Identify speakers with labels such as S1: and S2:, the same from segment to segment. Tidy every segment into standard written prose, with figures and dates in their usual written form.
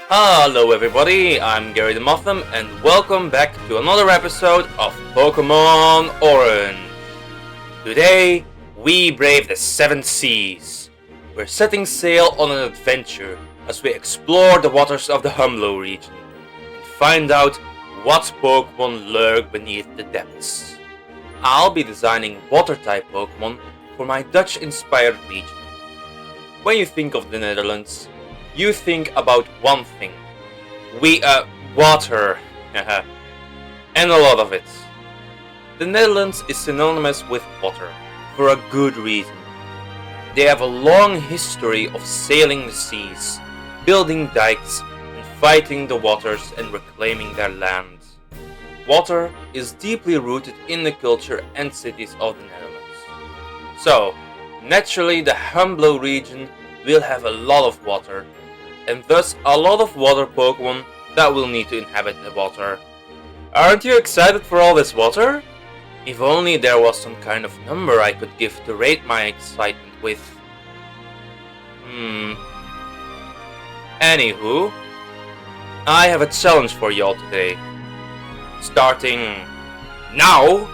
S1: Hello everybody, I'm Gary the Motham and welcome back to another episode of Pokemon Orange. Today, we brave the 7 seas. We're setting sail on an adventure as we explore the waters of the Humblow region and find out what Pokemon lurk beneath the depths. I'll be designing water-type Pokemon for my Dutch-inspired region. When you think of the Netherlands, you think about one thing. Water. And a lot of it. The Netherlands is synonymous with water, for a good reason. They have a long history of sailing the seas, building dikes, and fighting the waters and reclaiming their land. Water is deeply rooted in the culture and cities of the Netherlands. So, naturally the Humblow region will have a lot of water, and thus a lot of water Pokemon that will need to inhabit the water. Aren't you excited for all this water? If only there was some kind of number I could give to rate my excitement with. Anywho, I have a challenge for y'all today. Starting now,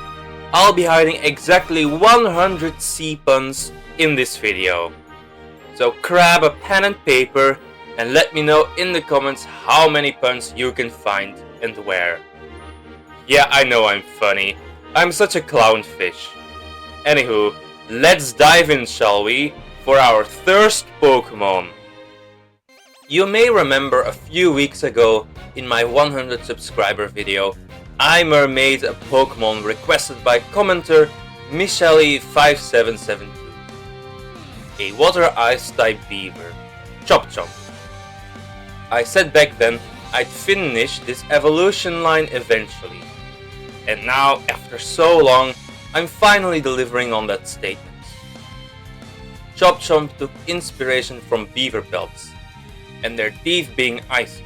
S1: I'll be hiding exactly 100 sea puns in this video. So grab a pen and paper and let me know in the comments how many puns you can find and where. Yeah, I know I'm funny. I'm such a clownfish. Anywho, let's dive in, shall we, for our first Pokemon. You may remember a few weeks ago in my 100 subscriber video, I mermaid a Pokemon requested by commenter Michelle5772. A water ice type beaver, Chop Chop. I said back then I'd finish this evolution line eventually. And now, after so long, I'm finally delivering on that statement. Chop Chop took inspiration from beaver pelts, and their teeth being icy.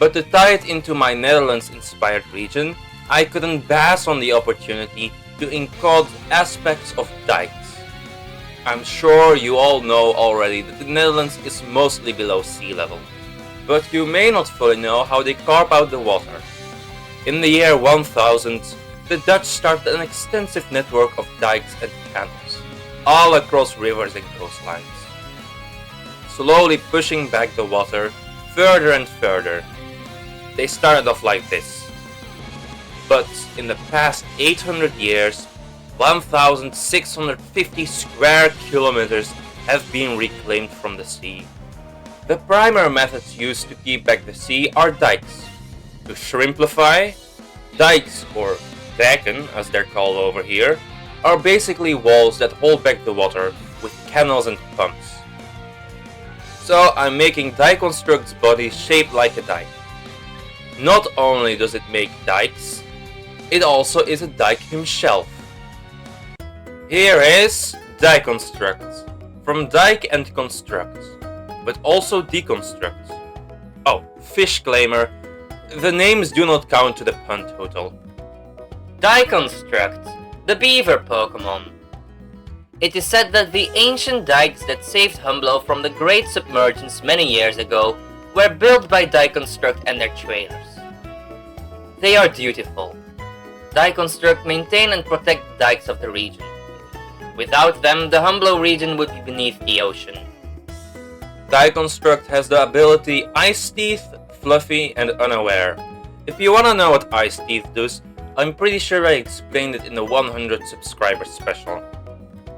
S1: But to tie it into my Netherlands-inspired region, I couldn't pass on the opportunity to encode aspects of dikes. I'm sure you all know already that the Netherlands is mostly below sea level, but you may not fully know how they carve out the water. In the year 1000, the Dutch started an extensive network of dikes and canals, all across rivers and coastlines, slowly pushing back the water further and further. They started off like this. But in the past 800 years, 1,650 square kilometers have been reclaimed from the sea. The primary methods used to keep back the sea are dikes. To shrimplify, dikes, or daken as they're called over here, are basically walls that hold back the water with canals and pumps. So I'm making Diconstruct's body shaped like a dike. Not only does it make dikes, it also is a dike himself. Here is Diconstruct, from Dike and Construct, but also Deconstruct. Oh, Fishclaimer, the names do not count to the pun total.
S2: Diconstruct, the beaver Pokemon. It is said that the ancient dikes that saved Humblow from the great submergence many years ago were built by Diconstruct and their trainers. They are dutiful. Diconstruct maintain and protect the dikes of the region. Without them, the Humblow region would be beneath the ocean.
S1: Diconstruct has the ability Ice Teeth, Fluffy, and Unaware. If you wanna know what Ice Teeth does, I'm pretty sure I explained it in the 100 subscriber special.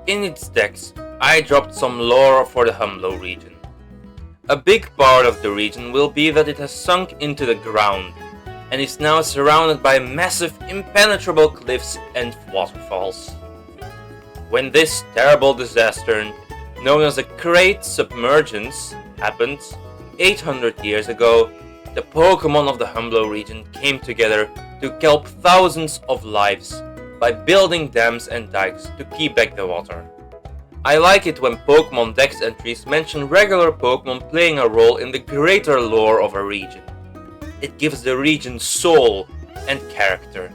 S1: In its text, I dropped some lore for the Humblow region. A big part of the region will be that it has sunk into the ground, and is now surrounded by massive impenetrable cliffs and waterfalls. When this terrible disaster, known as the Great Submergence, happened 800 years ago, the Pokemon of the Humblow region came together to kelp thousands of lives by building dams and dikes to keep back the water. I like it when Pokemon Dex entries mention regular Pokemon playing a role in the greater lore of a region. It gives the region soul and character.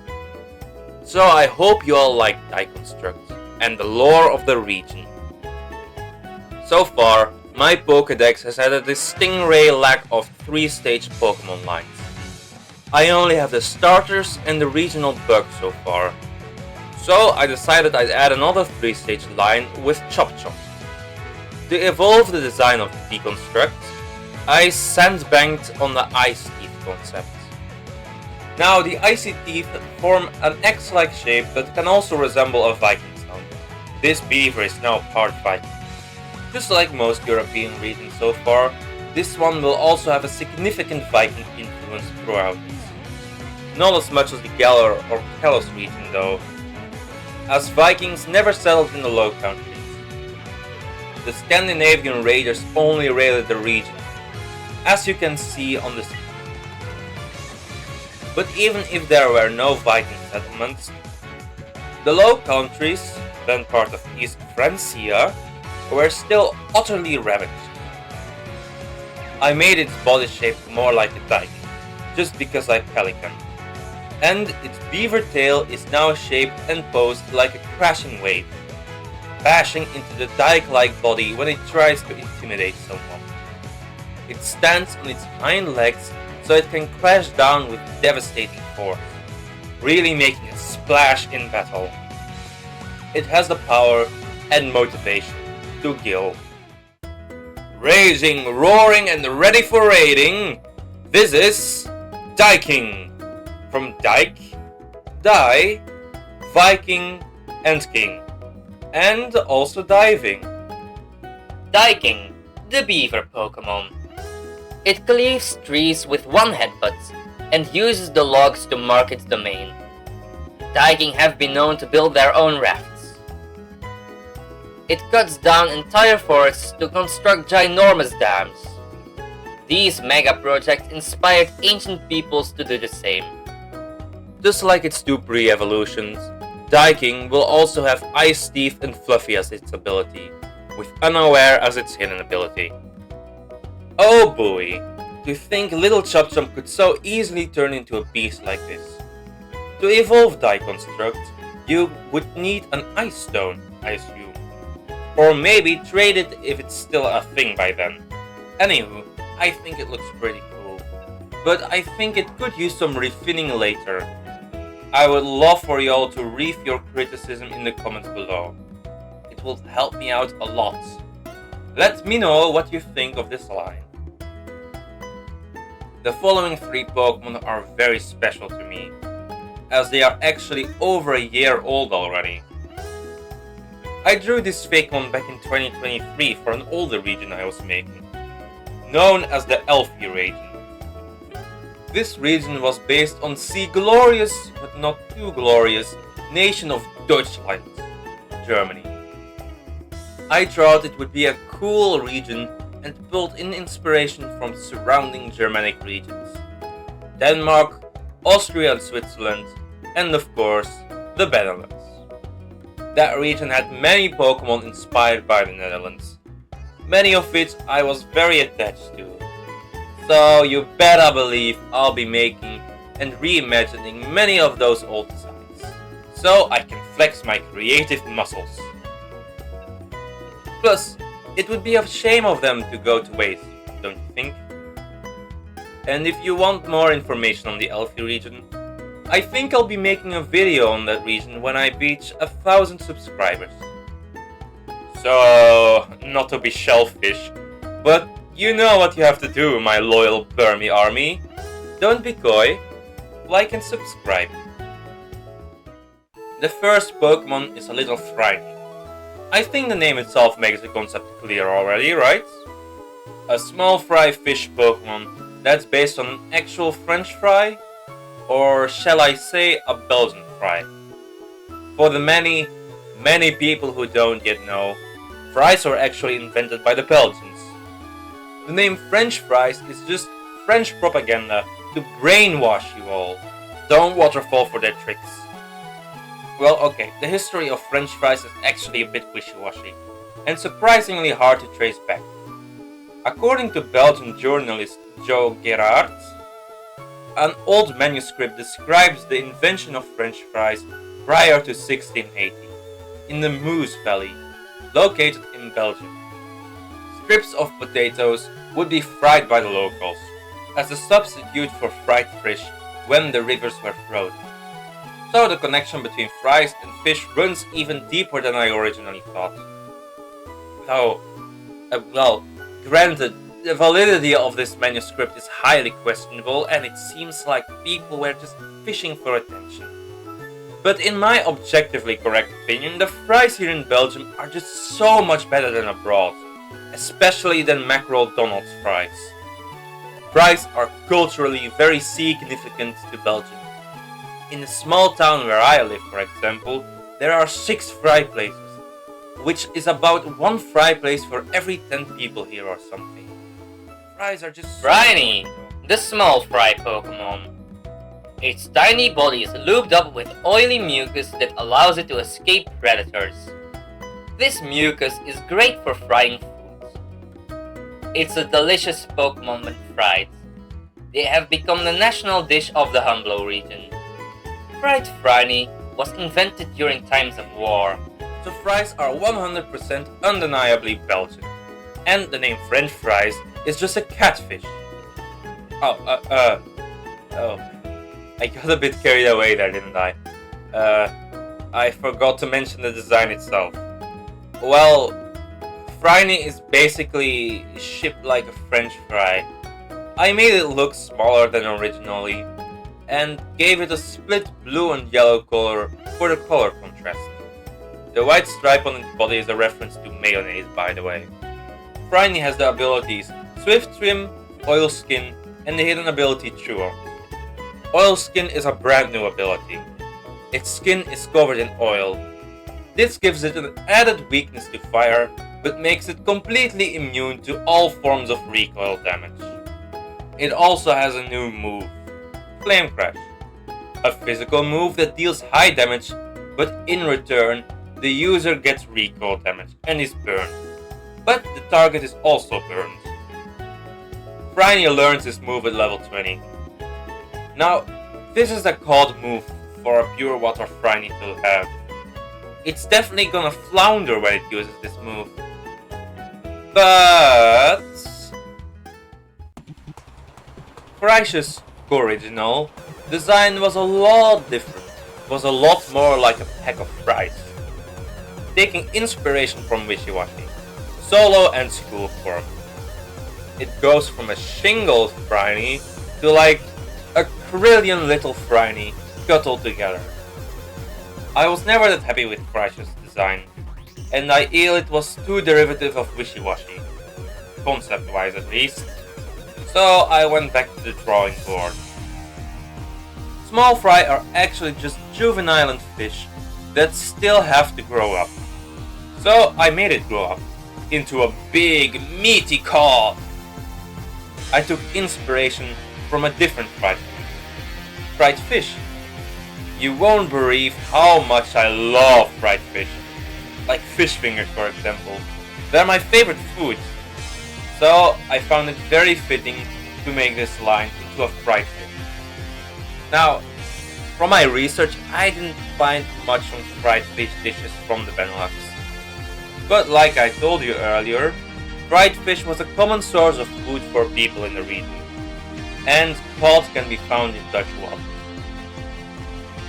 S1: So I hope you all like Diconstruct and the lore of the region. So far, My Pokedex has had a distinct lack of 3-stage Pokemon lines. I only have the starters and the regional bugs so far. So I decided I'd add another 3-stage line with Chop Chop. To evolve the design of Diconstruct, I sandbanked on the Ice Teeth concept. Now the Icy Teeth form an X-like shape that can also resemble a Viking sound. This beaver is now part Viking. Just like most European regions so far, this one will also have a significant Viking influence throughout. Not as much as the Galar or Kalos region though, as Vikings never settled in the Low Countries. The Scandinavian raiders only raided the region, as you can see on the screen. But even if there were no Viking settlements, the Low Countries, then part of East Francia, were still utterly ravaged. I made its body shape more like a dike, just because I pelican, and its beaver tail is now shaped and posed like a crashing wave, bashing into the dike-like body when it tries to intimidate someone. It stands on its hind legs so it can crash down with devastating force, really making a splash in battle. It has the power and motivation to kill. Raging, roaring and ready for raiding, this is Diking. From Dike, Die, Viking and King. And also diving.
S2: Diking, the beaver Pokemon. It cleaves trees with one headbutt and uses the logs to mark its domain. Diking have been known to build their own rafts. It cuts down entire forests to construct ginormous dams. These mega projects inspired ancient peoples to do the same.
S1: Just like its two pre-evolutions, Diking will also have Ice Teeth and Fluffy as its ability, with Unaware as its hidden ability. Oh boy, to think little Chop Chop could so easily turn into a beast like this. To evolve Diconstruct, you would need an Ice Stone, I assume. Or maybe trade it if it's still a thing by then. Anywho, I think it looks pretty cool. But I think it could use some refining later. I would love for y'all to reef your criticism in the comments below. It will help me out a lot. Let me know what you think of this line. The following 3 Pokemon are very special to me, as they are actually over a year old already. I drew this fakemon back in 2023 for an older region I was making, known as the Elfie region. This region was based on the glorious, but not too glorious, nation of Deutschland, Germany. I thought it would be a cool region and pulled in inspiration from surrounding Germanic regions. Denmark, Austria and Switzerland, and of course, the Benelux. That region had many Pokemon inspired by the Netherlands, many of which I was very attached to. So you better believe I'll be making and reimagining many of those old designs, so I can flex my creative muscles. Plus, it would be a shame of them to go to waste, don't you think? And if you want more information on the Elfie region, I think I'll be making a video on that region when I reach 1,000 subscribers. So, not to be shellfish, but you know what you have to do, my loyal Burmy army. Don't be coy, like and subscribe. The first Pokemon is a little Friny. I think the name itself makes the concept clear already, right? A small fry fish Pokemon that's based on an actual French fry, or shall I say a Belgian fry. For the many people who don't yet know, fries were actually invented by the Belgians. The name French fries is just French propaganda to brainwash you all. Don't waterfall for their tricks. Well, okay, the history of French fries is actually a bit wishy-washy, and surprisingly hard to trace back. According to Belgian journalist Joe Gerard, an old manuscript describes the invention of French fries prior to 1680, in the Meuse Valley, located in Belgium. strips of potatoes would be fried by the locals, as a substitute for fried fish when the rivers were frozen. So the connection between fries and fish runs even deeper than I originally thought. Though, granted, the validity of this manuscript is highly questionable and it seems like people were just fishing for attention. But in my objectively correct opinion, the fries here in Belgium are just so much better than abroad, especially than Mackerel Donald's fries. Fries are culturally very significant to Belgium. In the small town where I live, for example, there are 6 fry places, which is about 1 fry place for every 10 people here or something. Fries are just
S2: Friny, the small fry Pokemon. Its tiny body is lubed up with oily mucus that allows it to escape predators. This mucus is great for frying foods. It's a delicious Pokemon when fried. They have become the national dish of the Humblow region. Fried Friny was invented during times of war.
S1: So fries are 100% undeniably Belgian. And the name French fries is just a catfish. I got a bit carried away there, didn't I? I forgot to mention the design itself. Well, Friny is basically shaped like a French fry. I made it look smaller than originally, and gave it a split blue and yellow color for the color contrast. The white stripe on its body is a reference to mayonnaise, by the way. Friny has the abilities Swift Swim, Oil Skin, and the hidden ability Chew On. Oil Skin is a brand new ability. Its skin is covered in oil. This gives it an added weakness to fire, but makes it completely immune to all forms of recoil damage. It also has a new move, Flame Crash, a physical move that deals high damage, but in return, the user gets recoil damage and is burned, but the target is also burned. Friny learns this move at level 20. Now, this is a COD move for a pure water Friny to have. It's definitely gonna flounder when it uses this move. But Frycious' original design was a lot different. Was a lot more like a pack of fries. Taking inspiration from Wishy-Washy, solo and school form. It goes from a shingled Friny to like a trillion little Friny cuddled together. I was never that happy with Frycious' design, and I feel it was too derivative of Wishy-Washy, concept-wise at least, so I went back to the drawing board. Small fry are actually just juvenile fish that still have to grow up. So I made it grow up into a big meaty cod. I took inspiration from a different fried fish. You won't believe how much I love fried fish. Like fish fingers, for example. They're my favorite food. So I found it very fitting to make this line into a fried fish. Now, from my research, I didn't find much on fried fish dishes from the Benelux. But like I told you earlier, fried fish was a common source of food for people in the region, and cod can be found in Dutch waters.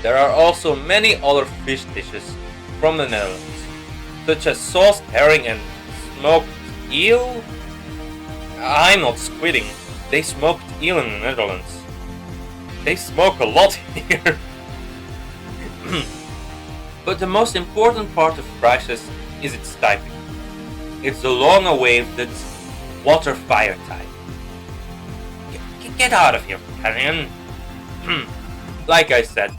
S1: There are also many other fish dishes from the Netherlands, such as sauced herring and smoked eel. I'm not squidding, they smoked eel in the Netherlands. They smoke a lot here. But the most important part of Frycious is its typing. It's the long-awaited water-fire type. Get out of here, Viridian. Like I said,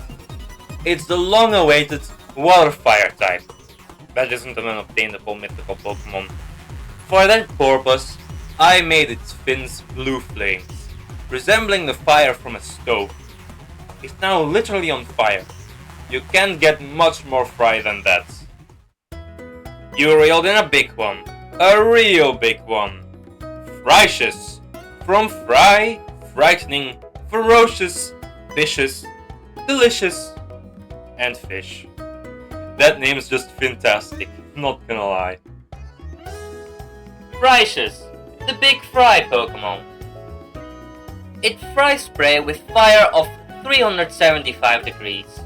S1: it's the long-awaited water-fire type. That isn't an unobtainable mythical Pokemon. For that purpose, I made its fins blue flames, resembling the fire from a stove. It's now literally on fire. You can't get much more fry than that. You reeled in a big one. A real big one. Frycious. From fry, frightening, ferocious, vicious, delicious, and fish. That name is just fantastic, not gonna lie.
S2: Frycious, the big fry Pokemon. It fries prey with fire of 375 degrees.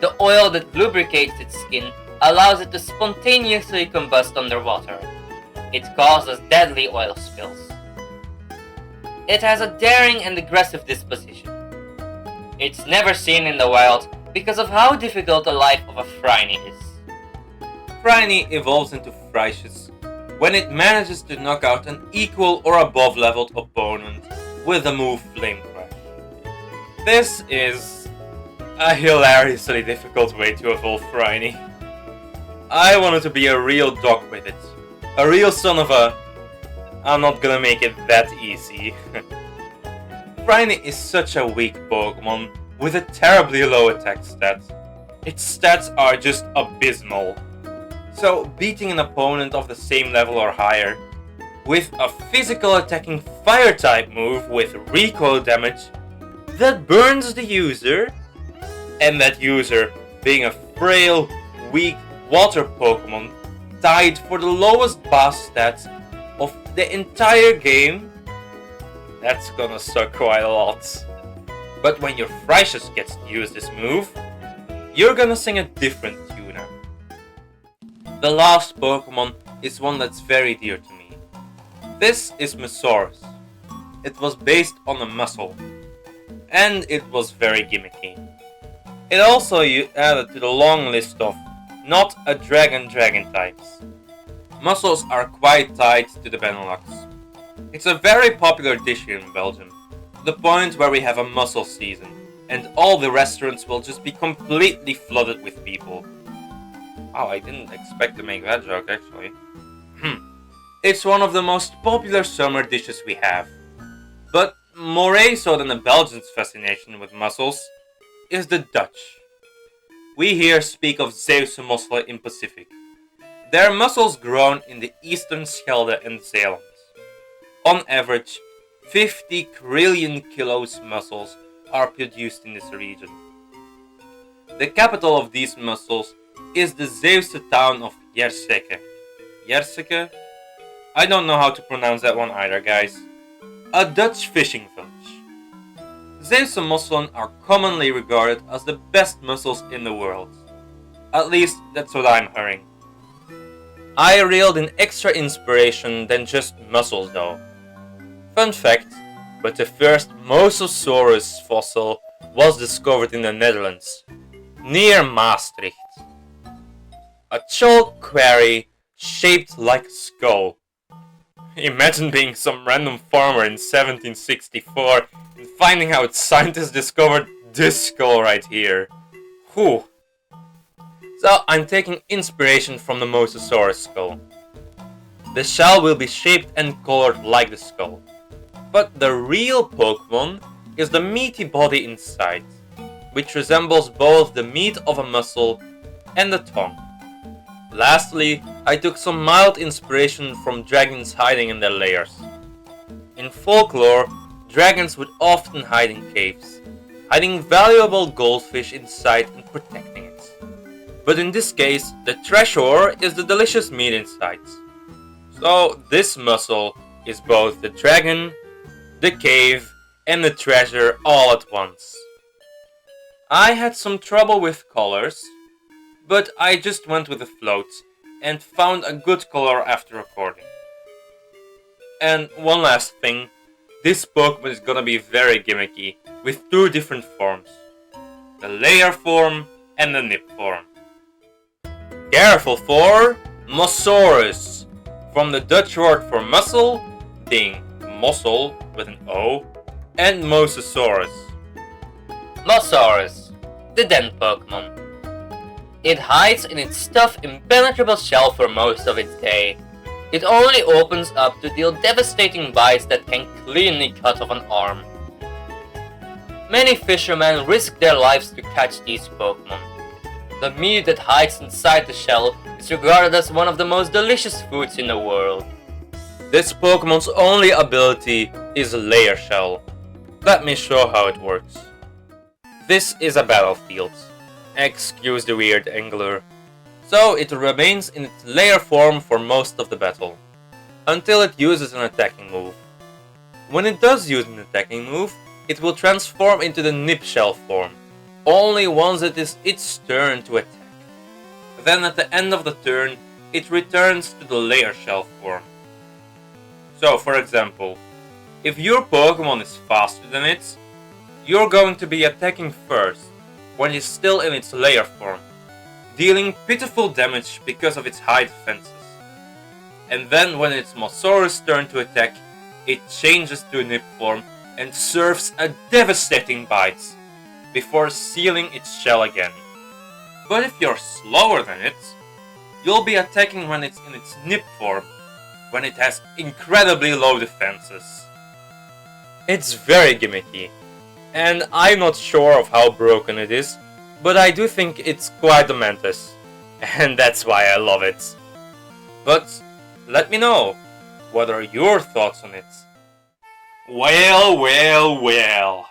S2: The oil that lubricates its skin allows it to spontaneously combust underwater. It causes deadly oil spills. It has a daring and aggressive disposition. It's never seen in the wild because of how difficult the life of a Friny is.
S1: Friny evolves into Frycious when it manages to knock out an equal or above leveled opponent with the move Flame Crash. This is a hilariously difficult way to evolve Friny. I wanted to be a real dog with it. A real son of a... I'm not gonna make it that easy. Friny is such a weak Pokemon with a terribly low attack stat. Its stats are just abysmal. So beating an opponent of the same level or higher with a physical attacking fire type move with recoil damage that burns the user, and that user being a frail, weak water Pokemon tied for the lowest boss stats of the entire game, that's gonna suck quite a lot. But when your Frycious gets to use this move, you're gonna sing a different tune. The last Pokemon is one that's very dear to me. This is Mossaurus. It was based on a mussel, and it was very gimmicky. It also added to the long list of not a dragon types. Mussels are quite tied to the Benelux. It's a very popular dish here in Belgium, to the point where we have a mussel season, and all the restaurants will just be completely flooded with people. Oh, I didn't expect to make that joke, actually. It's one of the most popular summer dishes we have. But more so than the Belgians' fascination with mussels is the Dutch. We here speak of Zeeuwse musselen in Pacific. They are mussels grown in the eastern Schelde and Zeeland. On average, 50 trillion kilos mussels are produced in this region. The capital of these mussels is the Zeeuwse town of Jerseke. Jerseke? I don't know how to pronounce that one either, guys. A Dutch fishing village. Zeeuwse musselen are commonly regarded as the best mussels in the world. At least, that's what I'm hearing. I reeled in extra inspiration than just mussels though. Fun fact, but the first Mossaurus fossil was discovered in the Netherlands, near Maastricht. A chalk quarry shaped like a skull. Imagine being some random farmer in 1764 and finding out scientists discovered this skull right here. Whew. So I'm taking inspiration from the Mossaurus skull. The shell will be shaped and colored like the skull. But the real Pokemon is the meaty body inside, which resembles both the meat of a mussel and the tongue. Lastly, I took some mild inspiration from dragons hiding in their lairs. In folklore, dragons would often hide in caves, hiding valuable goldfish inside and protecting it. But in this case, the treasure is the delicious meat inside. So this mussel is both the dragon, the cave, and the treasure all at once. I had some trouble with colors, but I just went with the float and found a good color after recording. And one last thing, this Pokemon is gonna be very gimmicky with two different forms. The layer form and the nip form. Careful for Mossaurus, from the Dutch word for mussel, being mossel with an O, and Mossaurus.
S2: Mossaurus, the den Pokemon. It hides in its tough, impenetrable shell for most of its day. It only opens up to deal devastating bites that can cleanly cut off an arm. Many fishermen risk their lives to catch these Pokemon. The meat that hides inside the shell is regarded as one of the most delicious foods in the world.
S1: This Pokemon's only ability is Layer Shell. Let me show how it works. This is a battlefield. Excuse the weird angular. So it remains in its layer form for most of the battle. until it uses an attacking move. When it does use an attacking move, it will transform into the nip shell form, only once it is its turn to attack. Then at the end of the turn, it returns to the layer shell form. So for example, if your Pokemon is faster than it, you're going to be attacking first, when it's still in its layer form, dealing pitiful damage because of its high defenses. And then when it's Mossaurus' turn to attack, it changes to a nip form and serves a devastating bite, before sealing its shell again. But if you're slower than it, you'll be attacking when it's in its nip form, when it has incredibly low defenses. It's very gimmicky, and I'm not sure of how broken it is, but I do think it's quite a mantis, and that's why I love it. But let me know, what are your thoughts on it? Well, well, well.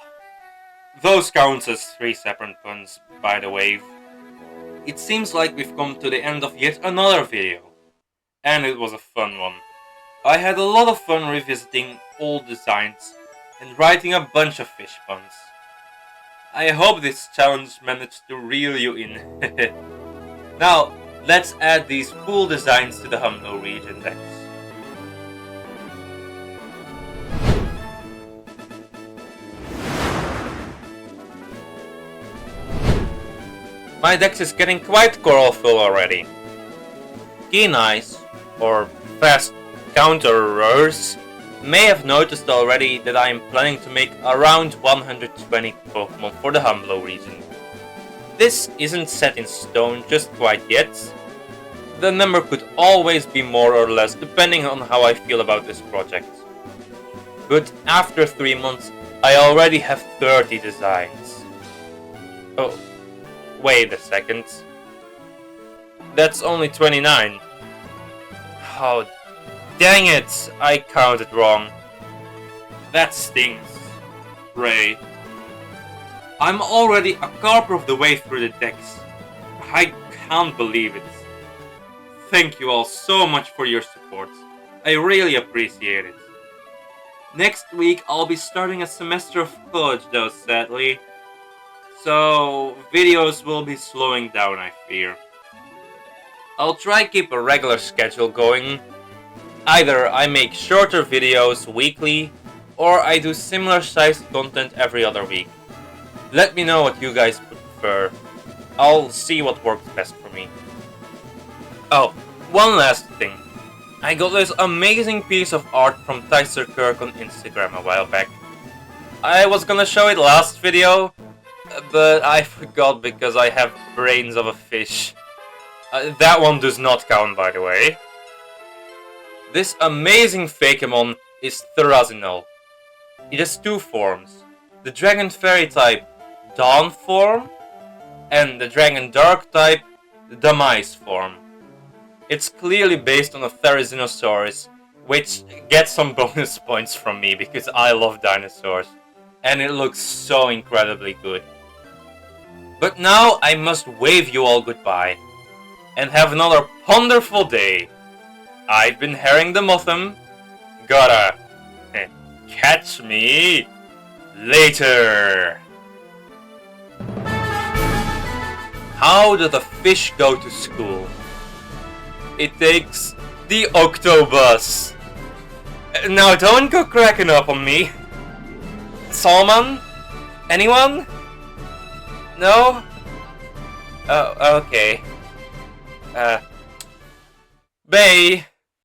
S1: Those count as 3 separate puns, by the way. It seems like we've come to the end of yet another video, and it was a fun one. I had a lot of fun revisiting old designs and writing a bunch of fish puns. I hope this challenge managed to reel you in. Now, let's add these cool designs to the Humblow region decks. My dex is getting quite colorful already. Keen eyes, or fast counterers, may have noticed already that I am planning to make around 120 Pokemon for the Humblow region. This isn't set in stone just quite yet. The number could always be more or less depending on how I feel about this project. But after 3 months, I already have 30 designs. Oh, wait a second. That's only 29. Oh, dang it! I counted wrong. That stings. Ray. I'm already a quarter of the way through the decks. I can't believe it. Thank you all so much for your support. I really appreciate it. Next week I'll be starting a semester of college though, sadly. So videos will be slowing down, I fear. I'll try keep a regular schedule going. Either I make shorter videos weekly, or I do similar sized content every other week. Let me know what you guys prefer. I'll see what works best for me. Oh, one last thing. I got this amazing piece of art from Tyser Kirk on Instagram a while back. I was gonna show it last video, but I forgot because I have brains of a fish. That one does not count, by the way. This amazing fakemon is Thrasinol. It has 2 forms. The Dragon Fairy type, Dawn form, and the Dragon Dark type, the Demise form. It's clearly based on a Therizinosaurus, which gets some bonus points from me because I love dinosaurs, and it looks so incredibly good. But now I must wave you all goodbye, and have another wonderful day. I've been Herring the Motham. Gotta catch me later. How does a fish go to school? It takes the Octobus. Now don't go cracking up on me. Salmon? Anyone? No? Oh, okay. Bye.